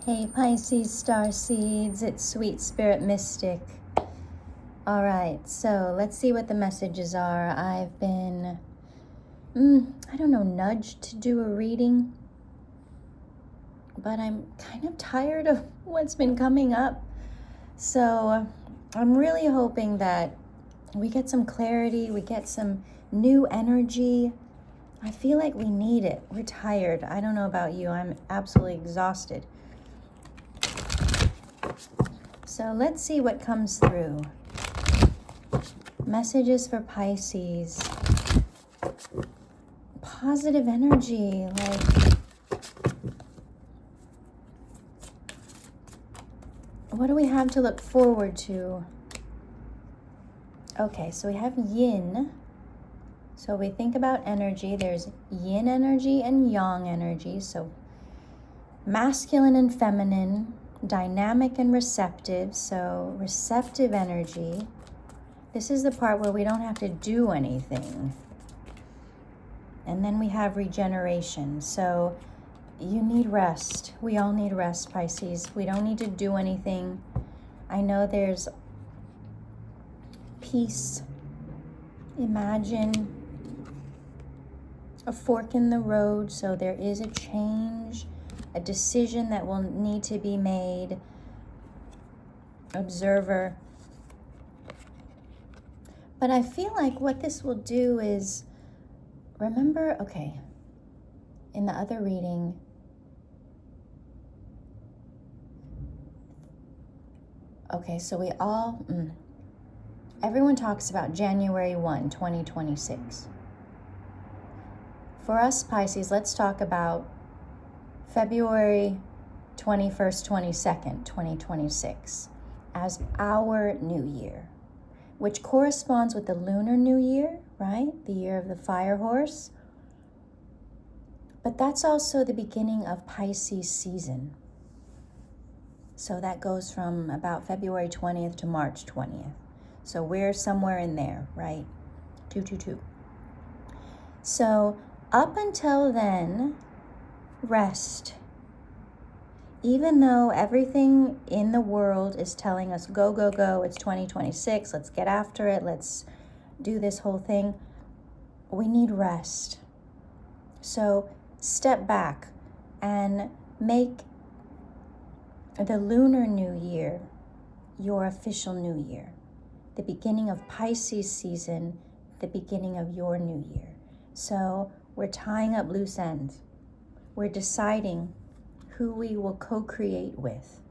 Hey Pisces star seeds, it's Sweet Spirit Mystic. All right, so let's see what the messages are. I've been, nudged to do a reading, but I'm kind of tired of what's been coming up. So I'm really hoping that we get some clarity, we get some new energy. I feel like we need it. We're tired. I don't know about you. I'm absolutely exhausted. So let's see what comes through. Messages for Pisces. Positive energy, what do we have to look forward to? Okay, so we have yin. So we think about energy. There's yin energy and yang energy. So masculine and feminine, dynamic and receptive. So receptive energy. This is the part where we don't have to do anything. And then we have regeneration. So you need rest. We all need rest, Pisces. We don't need to do anything. I know there's peace. Imagine a fork in the road. So there is a change, a decision that will need to be made. Observer. But I feel like what this will do is, remember, okay, in the other reading, okay, so we all, everyone talks about January 1, 2026. For us, Pisces, let's talk about February 21st, 22nd, 2026 as our new year, which corresponds with the lunar new year, right? The year of the fire horse. But that's also the beginning of Pisces season. So that goes from about February 20th to March 20th. So we're somewhere in there, right? 222. So up until then, rest. Even though everything in the world is telling us, go, go, go, it's 2026, let's get after it, let's do this whole thing, we need rest. So step back and make the lunar new year your official new year. The beginning of Pisces season, the beginning of your new year. So we're tying up loose ends. We're deciding who we will co-create with,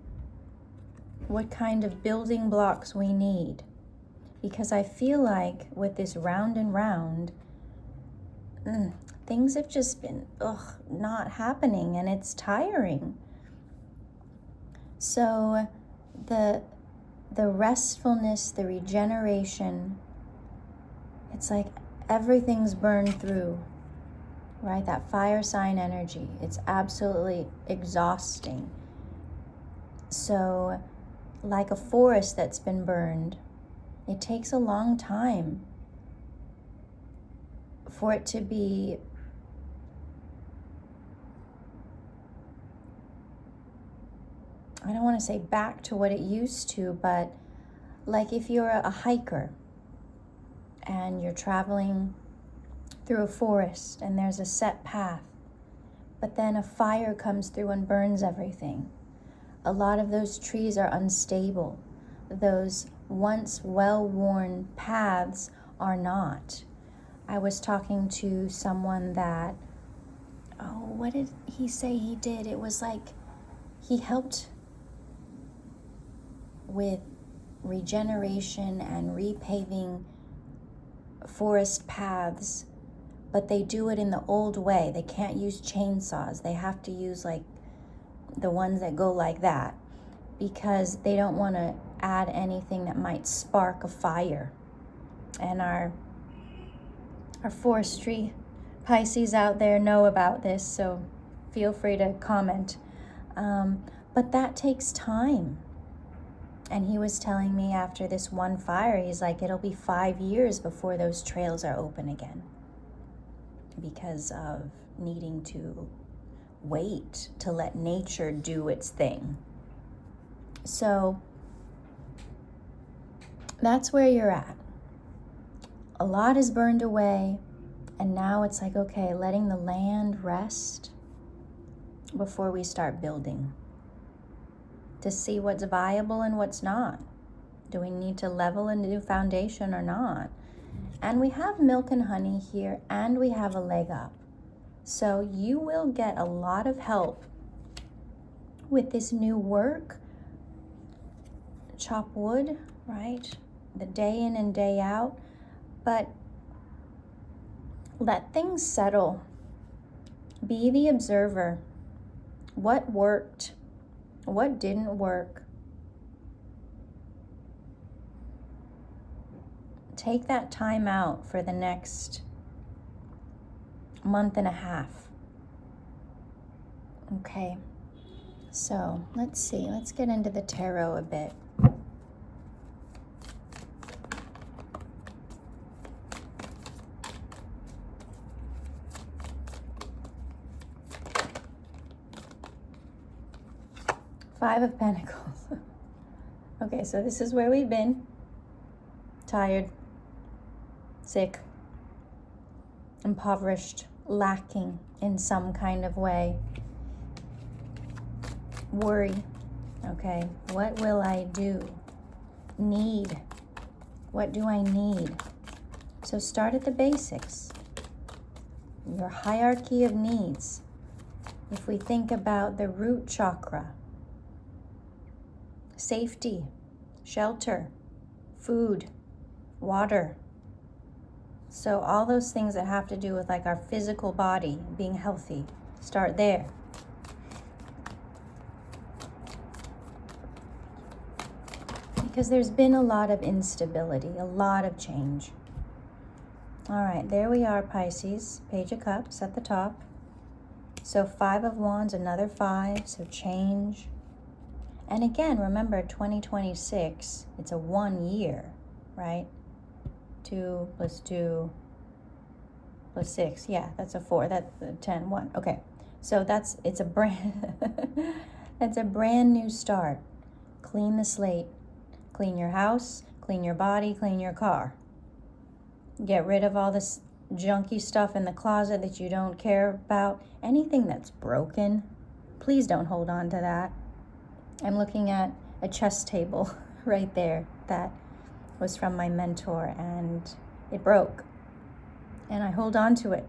what kind of building blocks we need. Because I feel like with this round and round, things have just been not happening, and it's tiring. So the restfulness, the regeneration, it's like everything's burned through, right? That fire sign energy, it's absolutely exhausting. So like a forest that's been burned, it takes a long time for it to be I don't want to say back to what it used to, but like if you're a hiker and you're traveling through a forest and there's a set path, but then a fire comes through and burns everything. A lot of those trees are unstable. Those once well-worn paths are not. I was talking to someone that, what did he say he did? It was like he helped with regeneration and repaving forest paths, but they do it in the old way. They can't use chainsaws. They have to use like the ones that go like that, because they don't want to add anything that might spark a fire. And our forestry Pisces out there know about this, so feel free to comment. But that takes time. And he was telling me after this one fire, he's like, it'll be 5 years before those trails are open again because of needing to wait to let nature do its thing. So that's where you're at. A lot is burned away, and now it's like, okay, letting the land rest before we start building to see what's viable and what's not. Do we need to level a new foundation or not? And we have milk and honey here, and we have a leg up. So you will get a lot of help with this new work. Chop wood, right? The day in and day out. But let things settle. Be the observer. What worked? What didn't work? Take that time out for the next month and a half. Okay, so let's see. Let's get into the tarot a bit. Five of Pentacles. Okay, so this is where we've been. Tired, sick, impoverished, lacking in some kind of way. Worry. Okay, what will I do? Need. What do I need? So start at the basics. Your hierarchy of needs. If we think about the root chakra, safety, shelter, food, water. So all those things that have to do with like our physical body being healthy, start there. Because there's been a lot of instability, a lot of change. All right, there we are, Pisces. Page of Cups at the top. So 5 of Wands, another 5, so change. And again, remember 2026, it's a 1 year, right? 2 plus 2 plus 6, yeah, that's a 4, that's 10, 1. Okay, so it's a brand, it's a brand new start. Clean the slate, clean your house, clean your body, clean your car. Get rid of all this junky stuff in the closet that you don't care about. Anything that's broken, please don't hold on to that. I'm looking at a chess table right there that was from my mentor, and it broke. And I hold on to it.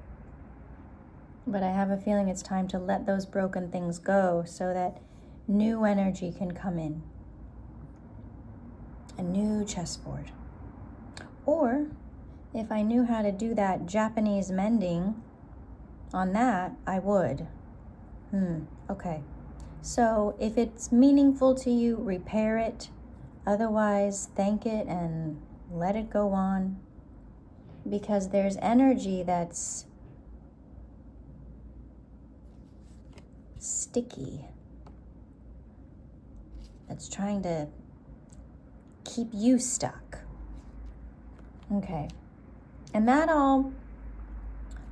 But I have a feeling it's time to let those broken things go so that new energy can come in. A new chessboard. Or if I knew how to do that Japanese mending on that, I would. Okay. So if it's meaningful to you, repair it. Otherwise, thank it and let it go on. Because there's energy that's sticky. That's trying to keep you stuck. Okay. And that all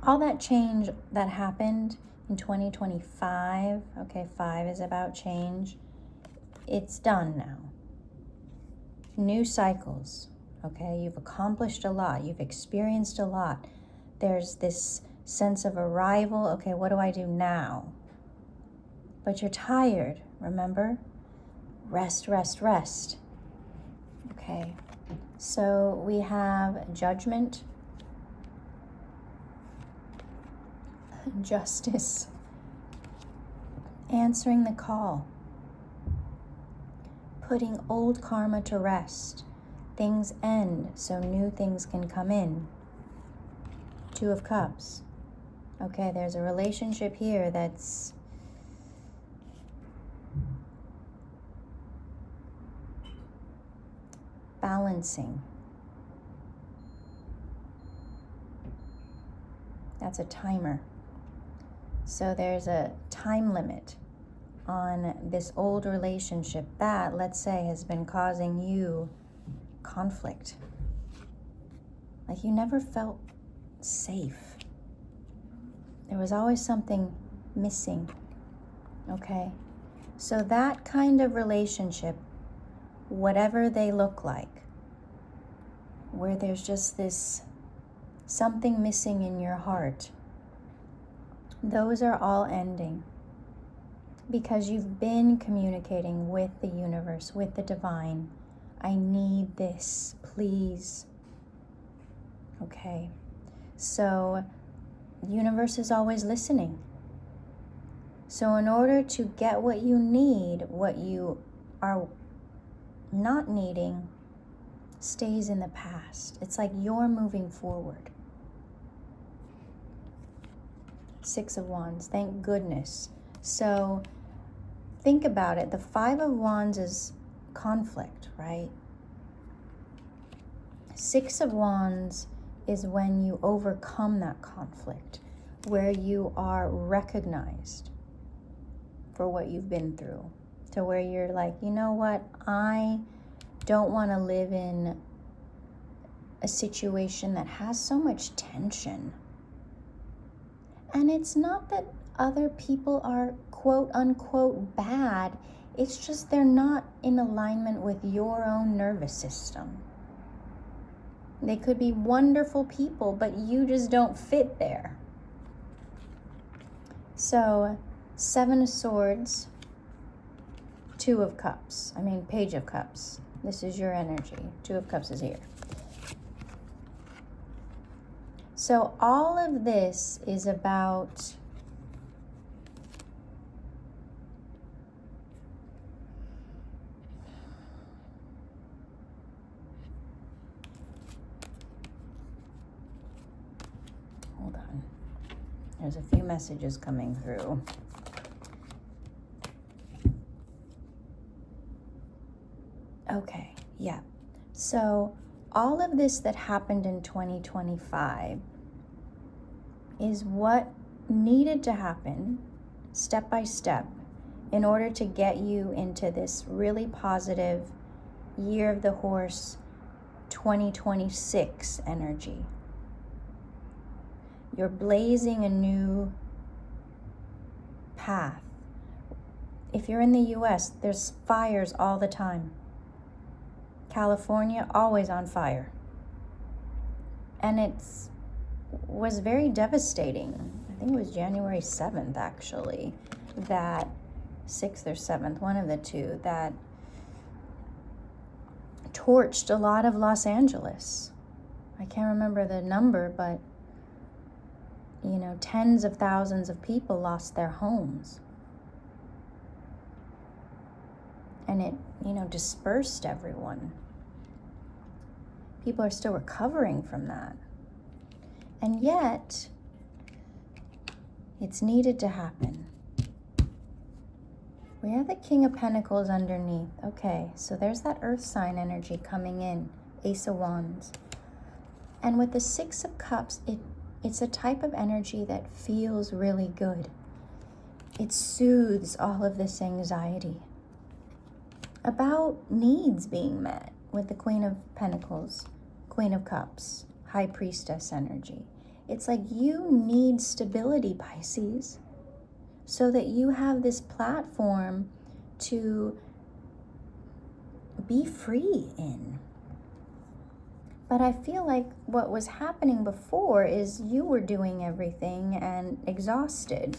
that change that happened in 2025, okay, 5 is about change. It's done now. New cycles, okay? You've accomplished a lot. You've experienced a lot. There's this sense of arrival. Okay, what do I do now? But you're tired, remember? Rest, rest, rest. Okay, so we have judgment, justice, answering the call, putting old karma to rest. Things end so new things can come in. 2 of Cups. Okay, there's a relationship here that's balancing. That's a timer. So there's a time limit on this old relationship that, let's say, has been causing you conflict. Like you never felt safe. There was always something missing. Okay? So that kind of relationship, whatever they look like, where there's just this something missing in your heart, those are all ending because you've been communicating with the universe, with the divine. I need this, please. Okay? So, the universe is always listening. So in order to get what you need, what you are not needing stays in the past. It's like you're moving forward. 6 of Wands, thank goodness. So think about it. The 5 of Wands is conflict, right? 6 of Wands is when you overcome that conflict, where you are recognized for what you've been through, to where you're like, you know what, I don't want to live in a situation that has so much tension. And it's not that other people are quote unquote bad, it's just they're not in alignment with your own nervous system. They could be wonderful people, but you just don't fit there. So 7 of Swords, 2 of Cups. Page of Cups. This is your energy. 2 of Cups is here. So all of this is about hold on. There's a few messages coming through. Okay, yeah. So all of this that happened in 2025 is what needed to happen step by step in order to get you into this really positive Year of the Horse 2026 energy. You're blazing a new path. If you're in the US, there's fires all the time. California, always on fire. And was very devastating. I think it was January 7th, actually, that 6th or 7th, one of the two, that torched a lot of Los Angeles. I can't remember the number, but tens of thousands of people lost their homes. And it, dispersed everyone. People are still recovering from that. And yet, it's needed to happen. We have the King of Pentacles underneath. Okay, so there's that earth sign energy coming in. Ace of Wands. And with the 6 of Cups, it's a type of energy that feels really good. It soothes all of this anxiety about needs being met with the Queen of Pentacles, Queen of Cups, High Priestess energy. It's like you need stability, Pisces, so that you have this platform to be free in. But I feel like what was happening before is you were doing everything and exhausted.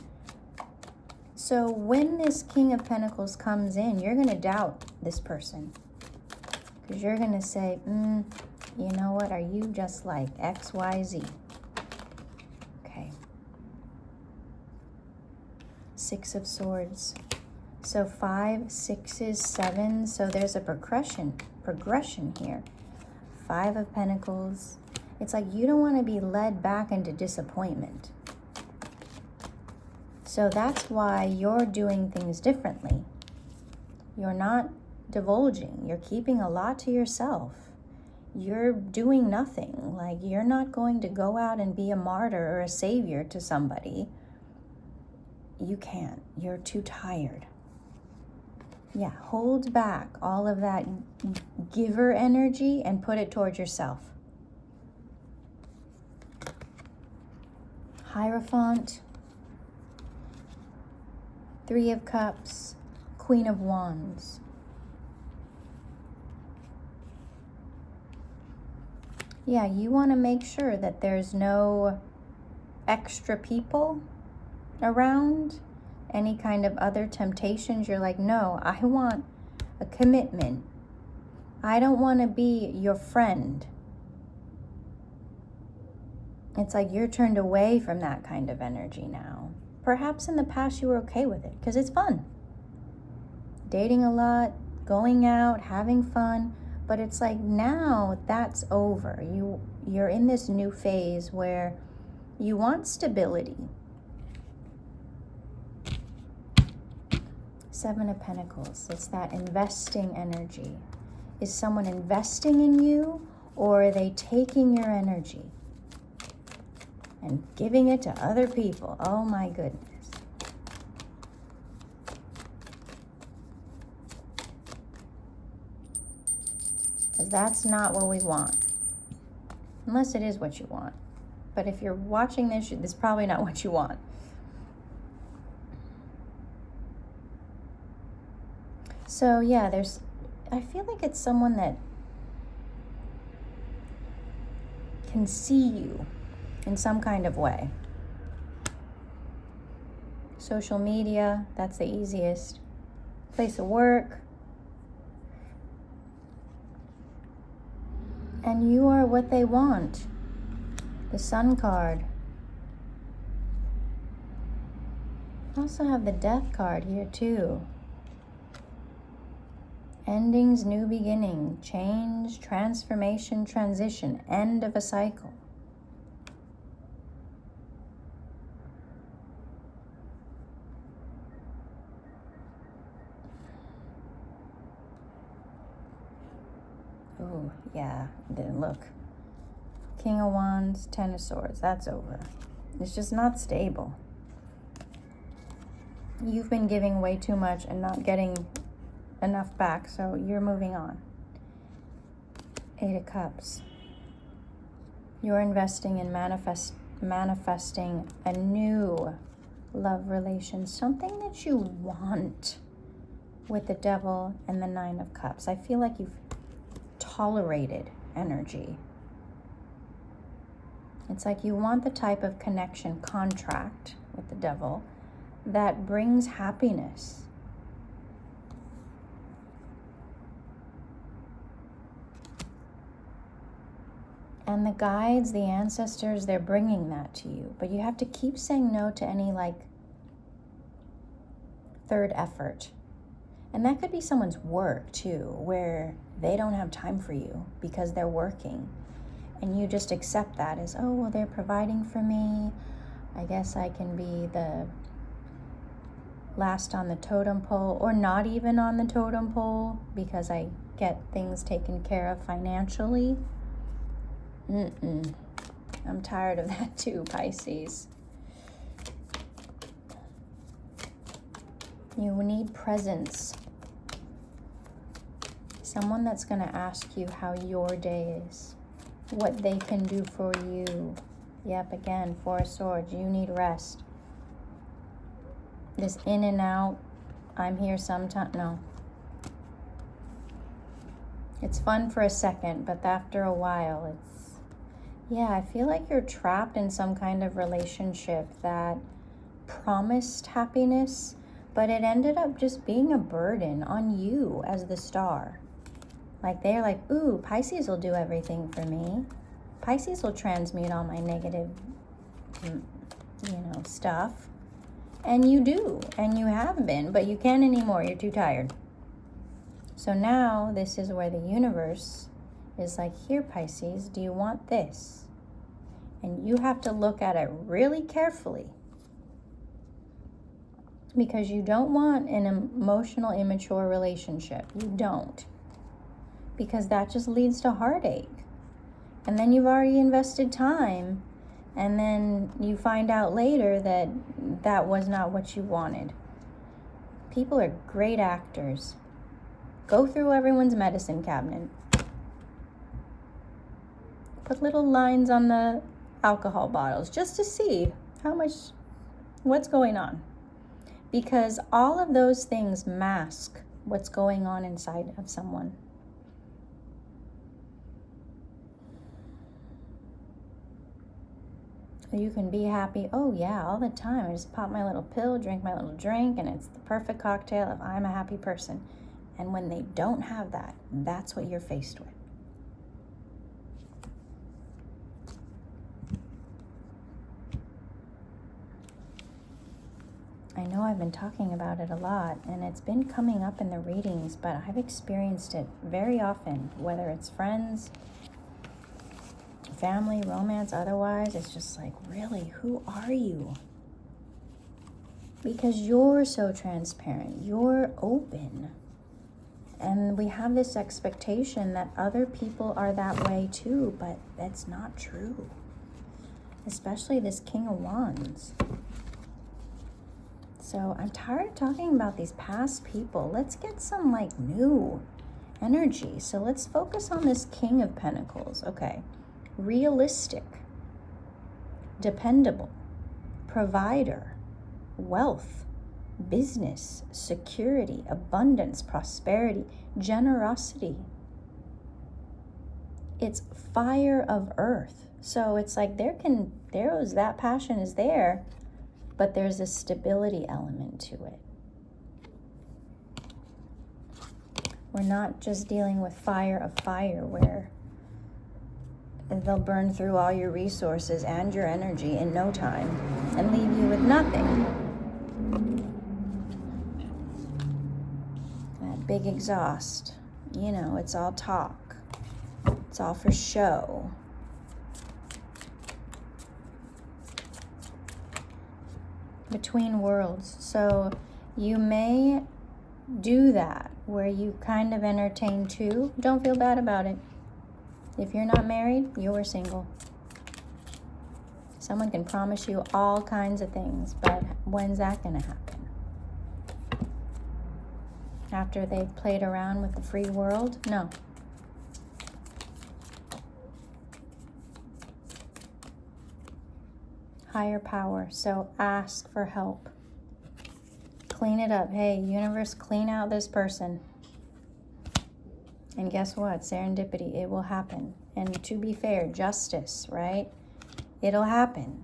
So when this King of Pentacles comes in, you're going to doubt this person. Because you're going to say, you know what, are you just like X, Y, Z? Okay. 6 of Swords. So 5, 6s, 7. So there's a progression here. 5 of Pentacles. It's like you don't want to be led back into disappointment. So that's why you're doing things differently. You're not divulging. You're keeping a lot to yourself. You're doing nothing. Like, you're not going to go out and be a martyr or a savior to somebody. You can't. You're too tired. Yeah, hold back all of that giver energy and put it towards yourself. Hierophant. Three of Cups, Queen of Wands. Yeah, you want to make sure that there's no extra people around, any kind of other temptations. You're like, no, I want a commitment. I don't want to be your friend. It's like you're turned away from that kind of energy now. Perhaps in the past you were okay with it because it's fun. Dating a lot, going out, having fun, but it's like now that's over. You're in this new phase where you want stability. Seven of Pentacles, it's that investing energy. Is someone investing in you, or are they taking your energy and giving it to other people? Oh my goodness. Because that's not what we want. Unless it is what you want. But if you're watching this, this is probably not what you want. So yeah, I feel like it's someone that can see you in some kind of way. Social media, that's the easiest. Place of work. And you are what they want. The Sun card. I also have the Death card here too. Endings, new beginning, change, transformation, transition, end of a cycle. Oh, yeah, look. King of Wands, Ten of Swords, that's over. It's just not stable. You've been giving way too much and not getting enough back, so you're moving on. Eight of Cups. You're investing in manifesting a new love relation, something that you want, with the Devil and the Nine of Cups. I feel like you've tolerated energy. It's like you want the type of connection, contract with the Devil, that brings happiness. And the guides, the ancestors, they're bringing that to you. But you have to keep saying no to any third effort. And that could be someone's work too, where they don't have time for you because they're working. And you just accept that as, oh, well, they're providing for me. I guess I can be the last on the totem pole, or not even on the totem pole because I get things taken care of financially. I'm tired of that too, Pisces. You need presence. Someone that's going to ask you how your day is, what they can do for you. Yep, again, Four of Swords. You need rest. This in and out, I'm here sometime. No. It's fun for a second, but after a while, yeah, I feel like you're trapped in some kind of relationship that promised happiness, but it ended up just being a burden on you as the star. Like they're like, ooh, Pisces will do everything for me. Pisces will transmute all my negative, stuff. And you do, and you have been, but you can't anymore. You're too tired. So now this is where the universe is like, here, Pisces, do you want this? And you have to look at it really carefully, because you don't want an emotional, immature relationship. You don't. Because that just leads to heartache. And then you've already invested time, and then you find out later that that was not what you wanted. People are great actors. Go through everyone's medicine cabinet. Put little lines on the alcohol bottles just to see what's going on. because all of those things mask what's going on inside of someone. You can be happy, oh yeah, all the time. I just pop my little pill, drink my little drink, and it's the perfect cocktail of I'm a happy person. And when they don't have that, that's what you're faced with. I know I've been talking about it a lot, and it's been coming up in the readings, but I've experienced it very often, whether it's friends, family, romance, otherwise. It's just like, really, who are you? Because you're so transparent, you're open. And we have this expectation that other people are that way too, but that's not true. Especially this King of Wands. So I'm tired of talking about these past people. Let's get some like new energy. So let's focus on this King of Pentacles. Okay. Realistic, dependable, provider, wealth, business, security, abundance, prosperity, generosity. It's fire of earth. So it's like that passion is there, but there's a stability element to it. We're not just dealing with fire of fire where they'll burn through all your resources and your energy in no time and leave you with nothing. That big exhaust, it's all talk. It's all for show. Between worlds. So you may do that where you kind of entertain two. Don't feel bad about it. If you're not married, you're single. Someone can promise you all kinds of things, but when's that going to happen? After they've played around with the free world? No. Higher power. So ask for help. Clean it up. Hey, universe, clean out this person. And guess what? Serendipity, it will happen. And to be fair, justice, right? It'll happen.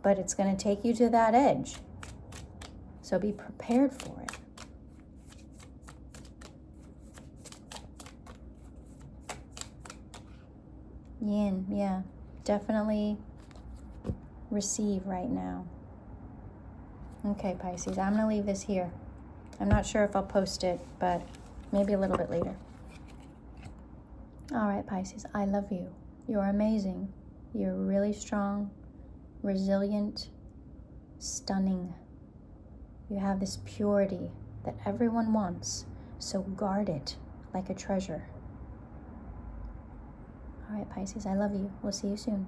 But it's going to take you to that edge. So be prepared for it. Yin, yeah. Definitely receive right now. Okay, Pisces, I'm going to leave this here. I'm not sure if I'll post it, but maybe a little bit later. All right, Pisces, I love you. You're amazing. You're really strong, resilient, stunning. You have this purity that everyone wants, so guard it like a treasure. All right, Pisces, I love you. We'll see you soon.